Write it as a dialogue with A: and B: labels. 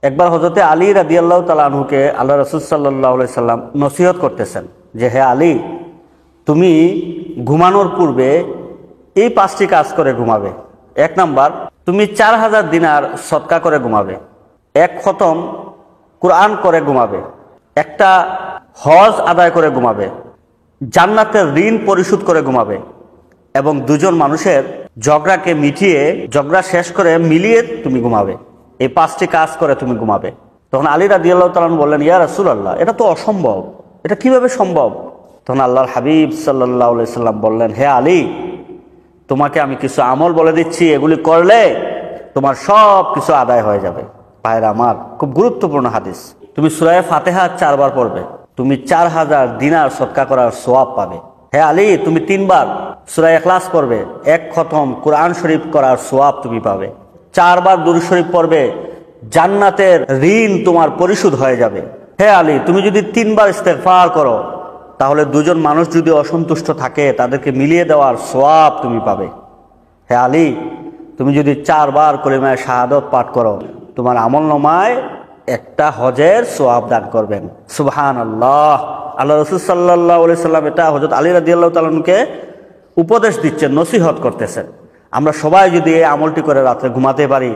A: একবার হযরতে আলী রাদিয়াল্লাহু তাআলা আনহুকে আল্লাহ রাসূল সাল্লাল্লাহু আলাইহি সাল্লাম নসিহত করতেছেন যে, হে আলী, তুমি ঘুমানোর পূর্বে এই 5টি কাজ করে ঘুমাবে। 1 নাম্বার, তুমি 4000 দিনার সদকা করে ঘুমাবে। 1 খতম কোরআন করে ঘুমাবে। একটা হজ আদায় করে ঘুমাবে। জান্নাতের ঋণ পরিশোধ করে ঘুমাবে। এবং দুজন মানুষের ঝগড়াকে মিটিয়ে, ঝগড়া শেষ করে মিলিয়ে তুমি ঘুমাবে। এই 5টি কাজ করে তুমি ঘুমাবে। তখন আলী রাদিয়াল্লাহু তাআলা বললেন, ইয়া রাসূলুল্লাহ, এটা তো অসম্ভব, এটা কিভাবে সম্ভব? তখন আল্লাহর হাবিব সাল্লাল্লাহু আলাইহি সাল্লাম বললেন, হে আলী, তোমাকে আমি কিছু আমল বলে দিচ্ছি, এগুলি করলে তোমার সব কিছু আদায় হয়ে যাবে। ভাইরা আমার, খুব গুরুত্বপূর্ণ হাদিস। তুমি সূরা ফাতিহা 4 বার পড়বে, তুমি 4000 দিনার সদকা করার সওয়াব পাবে। হে আলী, তুমি 3 বার সূরা ইখলাস পড়বে, 1 খতম কোরআন শরীফ করার সওয়াব তুমি পাবে। 4 বার দুরূদ শরীফ পড়বে, জান্নাতের ঋণ তোমার পরিশোধ হয়ে যাবে। হে আলী, তুমি যদি 3 বার ইস্তেগফার করো, তাহলে দুজন মানুষ যদি অসন্তুষ্ট থাকে তাদেরকে মিলিয়ে দেওয়ার সওয়াব তুমি পাবে। হে আলী, তুমি যদি 4 বার কলিমায়ে শাহাদাত পাঠ করো, তোমার আমলনামায় একটা হজের সওয়াব দান করবেন। সুবহানাল্লাহ। আল্লাহ রাসূল সাল্লাল্লাহু আলাইহি সাল্লাম এটা হযরত আলী রাদিয়াল্লাহু তাআলা আনহুকে উপদেশ দিচ্ছেন, নসিহত করতেছেন। আমরা সবাই যদি এই আমলটি করে রাতে ঘুমাতে পারি,